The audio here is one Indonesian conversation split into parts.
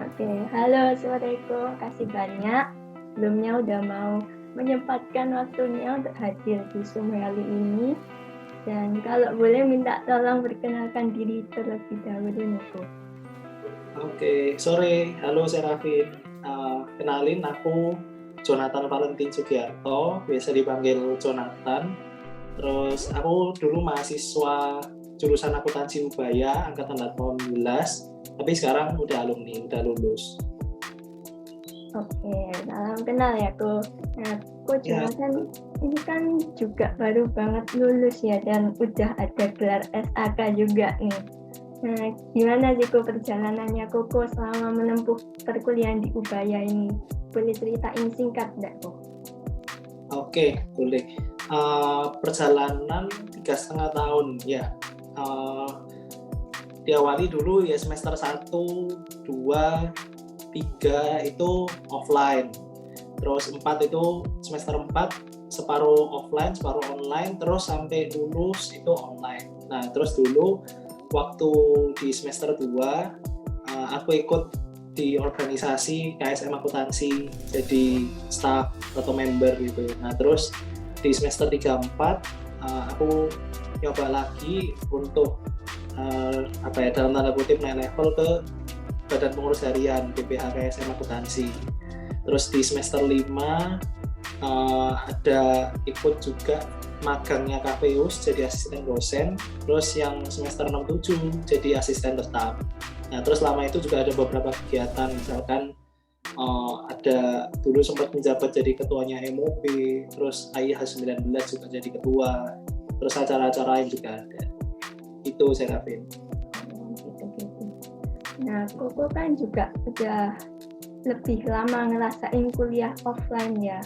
Oke, halo Assalamualaikum, kasih banyak. Sebelumnya udah mau menyempatkan waktunya untuk hadir di Zoom kali ini. Dan kalau boleh minta tolong perkenalkan diri terlebih dahulu Niko. Oke, sore. Halo Serafin. Kenalin, aku Jonathan Valentin Sugiarto, biasa dipanggil Jonathan. Terus aku dulu mahasiswa jurusan akuntansi Ubaya, angkatan 18, tapi sekarang udah alumni, udah lulus. Oke, salam kenal ya Ko. Nah, Ko Jonathan ini kan juga baru banget lulus ya, dan udah ada gelar SAK juga nih. Nah, gimana sih Ko perjalanannya Koko selama menempuh perkuliahan di Ubaya ini? Boleh ceritain singkat nggak Ko? Oke, boleh. Perjalanan 3,5 tahun ya. Diawali dulu ya semester 1, 2, 3 itu offline. Terus 4 itu semester 4 separuh offline, separuh online, terus sampai lulus itu online. Nah, terus dulu waktu di semester 2 aku ikut di organisasi KSM Akuntansi jadi staff atau member gitu. Nah, terus di semester 3-4 aku nyoba lagi untuk dalam tanda kutip naik level ke Badan Pengurus Harian BPH KSM Akuntansi. Terus di semester 5 ada ikut juga magangnya KPUS jadi asisten dosen, terus yang semester 6-7 jadi asisten tetap. Nah, terus selama itu juga ada beberapa kegiatan, misalkan ada dulu sempat menjabat jadi ketuanya MOP, terus AIH 19 juga jadi ketua, terus acara-acara lain juga ada. Itu Serafin. Nah, Koko kan juga udah lebih lama ngerasain kuliah offline ya.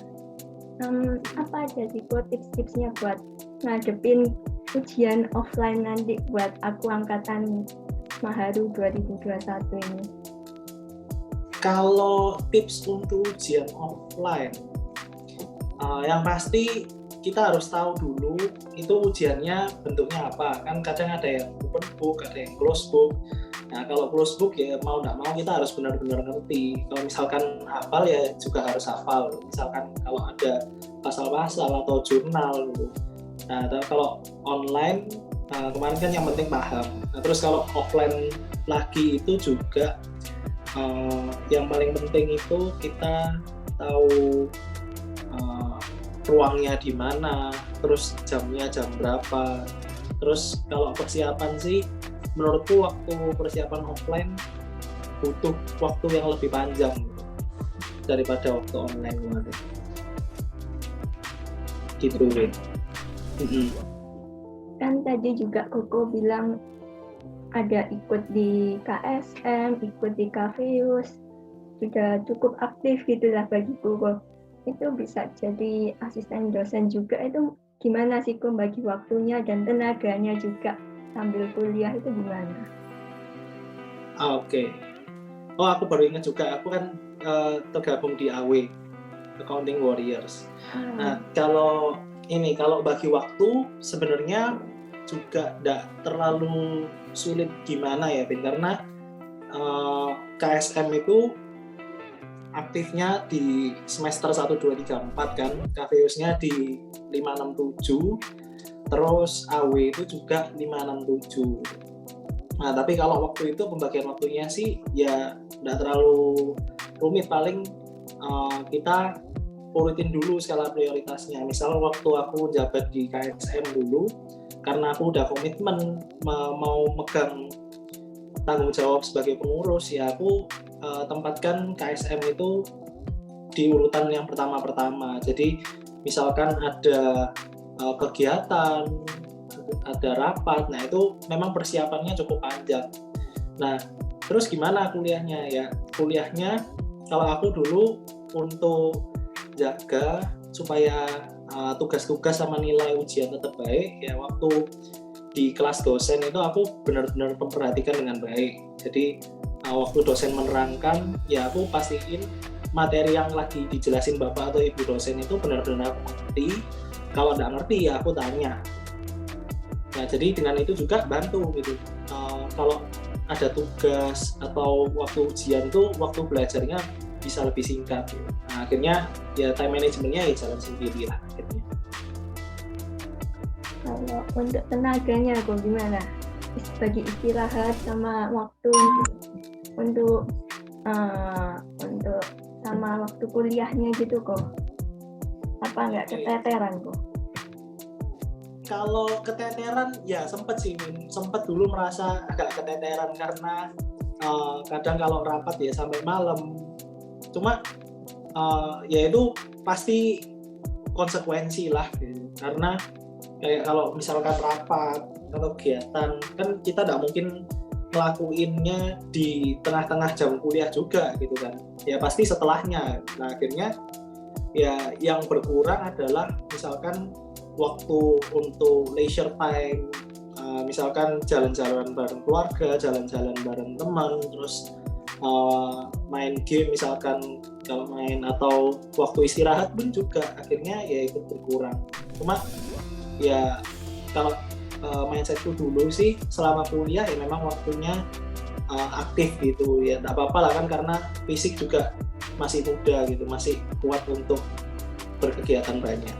Apa aja sih Ko tips-tipsnya buat ngadepin ujian offline nanti buat aku angkatan Maharu 2021 ini? Kalau tips untuk ujian offline, yang pasti kita harus tahu dulu itu ujiannya bentuknya apa. Kan kadang ada yang open book, ada yang closed book. Nah, kalau closed book ya mau nggak mau kita harus benar-benar ngerti. Kalau misalkan hafal ya juga harus hafal. Misalkan kalau ada pasal-pasal atau jurnal gitu. Nah, kalau online kemarin kan yang penting paham. Nah, terus kalau offline lagi itu juga yang paling penting itu kita tahu ruangnya di mana, terus jamnya jam berapa. Terus kalau persiapan sih, menurutku waktu persiapan offline butuh waktu yang lebih panjang daripada waktu online kemarin. Gitu. Kan tadi juga Koko bilang ada ikut di KSM, ikut di KPUS, sudah cukup aktif gitulah bagi Koko. Itu bisa jadi asisten dosen juga, itu gimana sih Ko bagi waktunya dan tenaganya juga sambil kuliah itu gimana? Oke. Oh, aku baru ingat juga, aku kan tergabung di AW, Accounting Warriors. Nah, kalau bagi waktu sebenarnya juga tidak terlalu sulit gimana ya, Ben, karena KSM itu aktifnya di semester 1, 2, 3, 4 kan, KPUS-nya di 5, 6, 7, terus AW itu juga 5, 6, 7. Nah, tapi kalau waktu itu pembagian waktunya sih ya tidak terlalu rumit, paling kita urutin dulu skala prioritasnya. Misal waktu aku jabat di KSM dulu, karena aku udah komitmen mau megang tanggung jawab sebagai pengurus, ya aku tempatkan KSM itu di urutan yang pertama-pertama. Jadi misalkan ada kegiatan, ada rapat, nah itu memang persiapannya cukup panjang. Nah, terus gimana kuliahnya ya? Kuliahnya kalau aku dulu untuk jaga supaya tugas-tugas sama nilai ujian tetap baik, ya waktu di kelas dosen itu aku benar-benar memperhatikan dengan baik. Jadi waktu dosen menerangkan, ya aku pastiin materi yang lagi dijelasin bapak atau ibu dosen itu benar-benar aku ngerti. Kalau nggak ngerti ya aku tanya. Nah, jadi dengan itu juga bantu gitu. Kalau ada tugas atau waktu ujian tuh waktu belajarnya bisa lebih singkat. Gitu. Nah, akhirnya ya time managementnya ya jalan sendiri lah akhirnya. Kalau untuk tenaganya kok gimana? Bagi istirahat sama waktu untuk sama waktu kuliahnya gitu kok? Apa nggak keteteran kok? Kalau keteteran ya sempet dulu merasa agak keteteran karena kadang kalau rapat ya sampai malam. Cuma ya itu pasti konsekuensi lah gitu. Karena kayak kalau misalkan rapat atau kegiatan kan kita tidak mungkin ngelakuinnya di tengah-tengah jam kuliah juga gitu kan. Ya pasti setelahnya. Nah akhirnya ya yang berkurang adalah misalkan waktu untuk leisure time, misalkan jalan-jalan bareng keluarga, jalan-jalan bareng teman, terus main game misalkan kalau main, atau waktu istirahat pun juga akhirnya ya ikut berkurang. Cuma ya kalau mindsetku dulu sih selama kuliah ya memang waktunya aktif gitu ya, nggak apa-apa lah kan karena fisik juga masih muda gitu, masih kuat untuk berkegiatan banyak.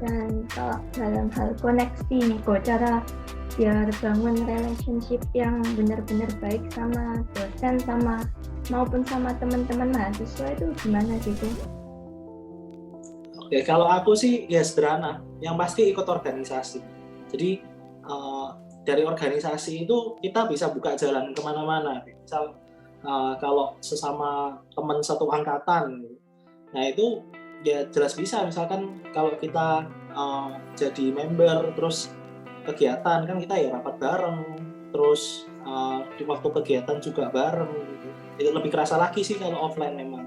Dan kalau dalam hal koneksi nih kok, cara biar bangun relationship yang benar-benar baik sama dosen sama maupun sama teman-teman mahasiswa itu gimana gitu? Oke, kalau aku sih ya sederhana, yang pasti ikut organisasi. Jadi dari organisasi itu kita bisa buka jalan kemana-mana. Misal kalau sesama teman satu angkatan, nah itu ya jelas bisa, misalkan kalau kita jadi member terus kegiatan kan kita ya rapat bareng, terus di waktu kegiatan juga bareng gitu. Itu lebih kerasa lagi sih kalau offline memang.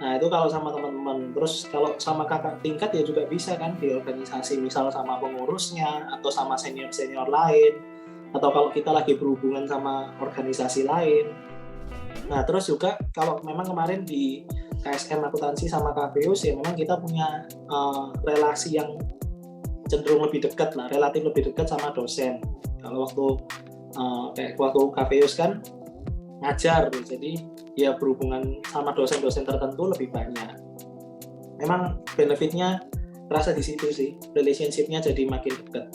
Nah itu kalau sama teman-teman. Terus kalau sama kakak tingkat ya juga bisa kan di organisasi, misal sama pengurusnya atau sama senior-senior lain, atau kalau kita lagi berhubungan sama organisasi lain. Nah terus juga kalau memang kemarin di KSM Akuntansi sama KVUS ya memang kita punya relasi yang cenderung lebih dekat lah, relatif lebih dekat sama dosen. Kalau kayak waktu KVUS kan ngajar, jadi ya berhubungan sama dosen-dosen tertentu lebih banyak. Memang benefitnya terasa di situ sih, relationship-nya jadi makin dekat.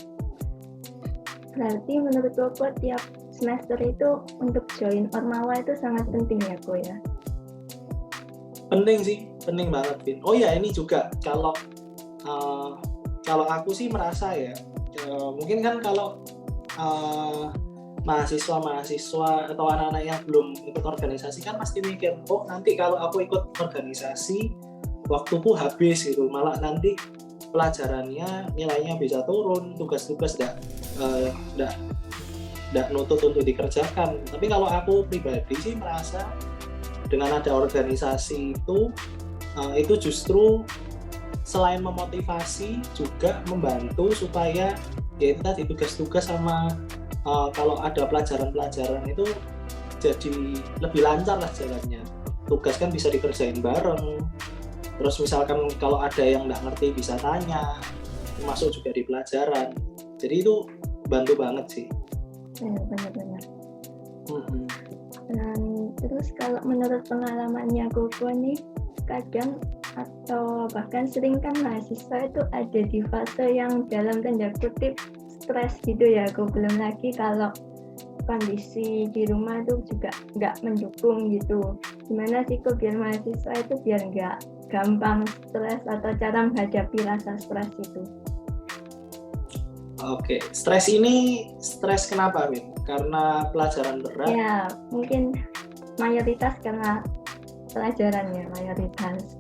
Berarti menurut Koko tiap semester itu untuk join Ormawa itu sangat penting ya Ko ya? Penting sih, penting banget Vin. Oh ya ini juga kalau aku sih merasa ya, mungkin kan kalau mahasiswa atau anak-anak yang belum ikut organisasi kan pasti mikir, oh nanti kalau aku ikut organisasi waktuku habis gitu, malah nanti pelajarannya nilainya bisa turun, tugas-tugas tidak nutut untuk dikerjakan. Tapi kalau aku pribadi sih merasa dengan ada organisasi itu justru selain memotivasi juga membantu supaya ya itu tadi tugas-tugas sama kalau ada pelajaran-pelajaran itu jadi lebih lancar lah jalannya. Tugas kan bisa dikerjain bareng, terus misalkan kalau ada yang nggak ngerti bisa tanya, masuk juga di pelajaran. Jadi itu bantu banget sih. Benar-benar. Dan terus kalau menurut pengalamannya Koko nih, kadang atau bahkan sering kan mahasiswa itu ada di fase yang dalam tanda kutip stres gitu ya, belum lagi kalau kondisi di rumah itu juga nggak mendukung gitu. Gimana sih kok biar mahasiswa itu biar nggak gampang stres atau cara menghadapi rasa stres itu? Oke, stres ini stres kenapa, Min? Karena pelajaran berat? Ya, mungkin mayoritas karena pelajarannya mayoritas.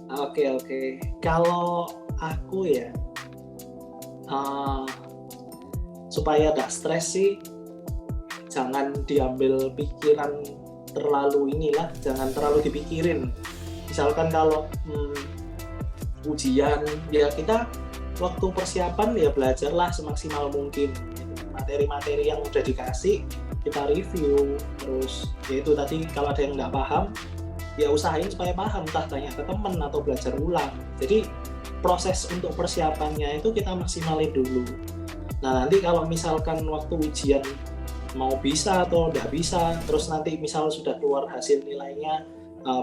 Oke. Kalau aku ya, supaya gak stres sih, jangan diambil pikiran terlalu jangan terlalu dipikirin. Misalkan kalau ujian, ya kita waktu persiapan ya belajarlah semaksimal mungkin. Materi-materi yang udah dikasih kita review, terus ya itu tadi kalau ada yang nggak paham ya usahain supaya paham, entah tanya ke teman atau belajar ulang. Jadi proses untuk persiapannya itu kita maksimalin dulu. Nah nanti kalau misalkan waktu ujian mau bisa atau tidak bisa, terus nanti misal sudah keluar hasil nilainya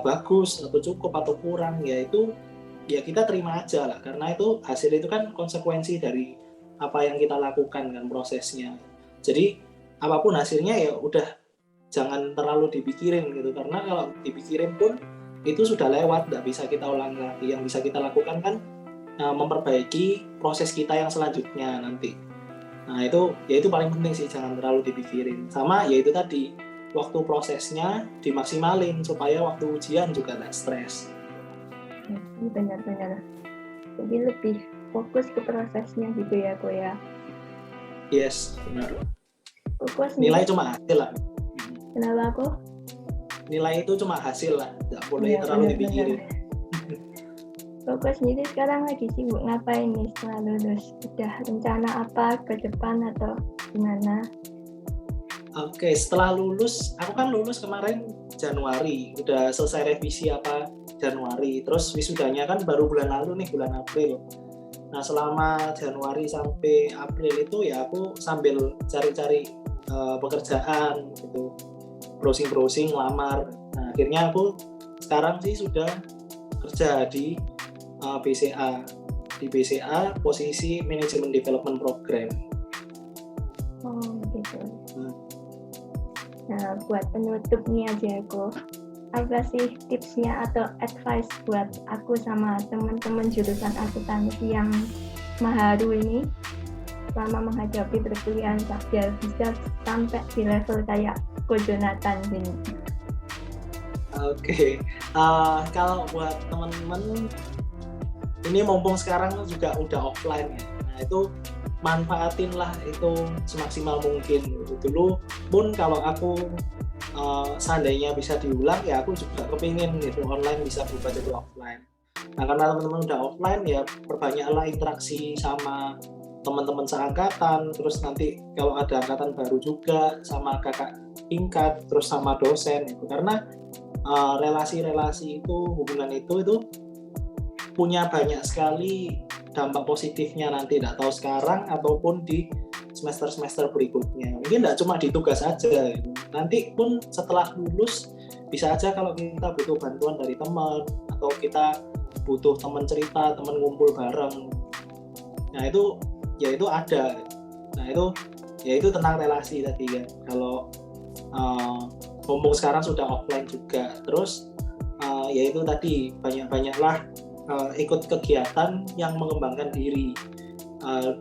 bagus atau cukup atau kurang, ya itu ya kita terima aja lah, karena itu hasil itu kan konsekuensi dari apa yang kita lakukan kan prosesnya. Jadi apapun hasilnya ya udah jangan terlalu dipikirin gitu, karena kalau dipikirin pun itu sudah lewat, tidak bisa kita ulang lagi. Yang bisa kita lakukan kan memperbaiki proses kita yang selanjutnya nanti. Nah itu ya itu paling penting sih, jangan terlalu dipikirin. Sama ya itu tadi, waktu prosesnya dimaksimalin supaya waktu ujian juga tidak stres. Benar-benar. Jadi lebih fokus ke prosesnya gitu ya Ko ya. Yes, benar. Fokus nilai cuma hasil lah. Kenapa aku? Nilai itu cuma hasil lah, tidak boleh terlalu dipikirin. Fokus sendiri sekarang lagi sibuk ngapain nih setelah lulus? Udah rencana apa ke depan atau gimana? Oke, setelah lulus, aku kan lulus kemarin Januari, udah selesai revisi Januari, terus wisudanya kan baru bulan lalu nih, bulan April. Nah selama Januari sampai April itu ya aku sambil cari-cari pekerjaan gitu, browsing, lamar. Nah akhirnya aku sekarang sih sudah kerja di BCA, posisi Management Development Program. Oh gitu. Nah buat penutup nih aja aku, apa sih tipsnya atau advice buat aku sama teman-teman jurusan akuntansi yang maharu ini selama menghadapi perkuliahan biar bisa sampai di level kayak Ko Jonathan ini? Oke. Kalau buat teman-teman ini mumpung sekarang juga udah offline ya, nah itu manfaatin lah itu semaksimal mungkin. Dulu pun kalau aku seandainya bisa diulang ya aku juga kepingin gitu online bisa berubah jadi offline. Nah karena teman-teman udah offline ya perbanyaklah interaksi sama teman-teman seangkatan, terus nanti kalau ada angkatan baru juga sama kakak tingkat, terus sama dosen gitu. Karena relasi-relasi itu, hubungan itu punya banyak sekali dampak positifnya nanti, tidak tahu sekarang ataupun di semester-semester berikutnya. Mungkin tidak cuma di tugas saja, nanti pun setelah lulus bisa aja kalau kita butuh bantuan dari teman atau kita butuh teman cerita, teman ngumpul bareng. Nah itu ya itu ada. Nah itu ya itu tentang relasi tadi kan. Kalau ngomong sekarang sudah offline juga, terus ya itu tadi banyak-banyaklah ikut kegiatan yang mengembangkan diri.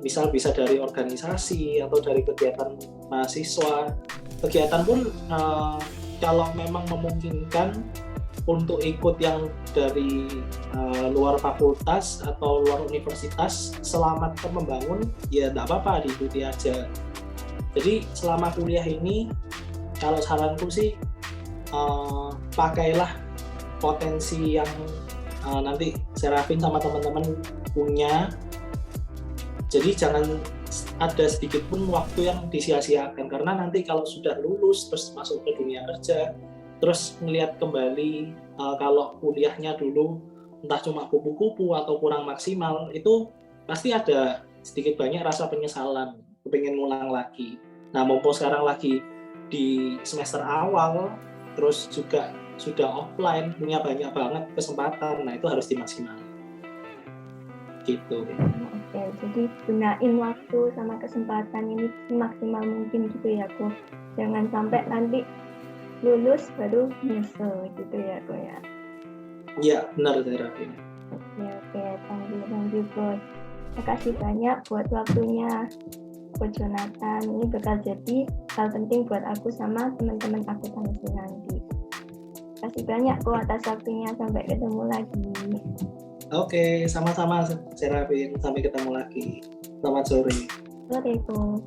Misal bisa dari organisasi atau dari kegiatan mahasiswa. Kegiatan pun kalau memang memungkinkan untuk ikut yang dari luar fakultas atau luar universitas selama tetap membangun, ya tidak apa-apa, diikuti aja. Jadi selama kuliah ini kalau saranku sih pakailah potensi yang nanti Serafin sama teman-teman punya. Jadi jangan ada sedikit pun waktu yang disia-siakan, karena nanti kalau sudah lulus terus masuk ke dunia kerja, terus melihat kembali kalau kuliahnya dulu entah cuma kupu-kupu atau kurang maksimal, itu pasti ada sedikit banyak rasa penyesalan, kepingin ngulang lagi. Nah mumpung sekarang lagi di semester awal, terus juga sudah offline, punya banyak banget kesempatan, nah itu harus dimaksimalkan gitu. Oke, jadi gunain waktu sama kesempatan ini maksimal mungkin gitu ya Ko. Jangan sampai nanti lulus baru nyesel gitu ya Ko ya. Iya benar Serafin. Oke, thank you Ko. Makasih banyak buat waktunya Ko Jonathan. Ini bakal jadi hal penting buat aku sama teman-teman akuntansi nanti. Kasih banyak Ko atas waktunya, sampai ketemu lagi. Oke, sama-sama Serafin, sampai ketemu lagi. Selamat sore. Sore Ko.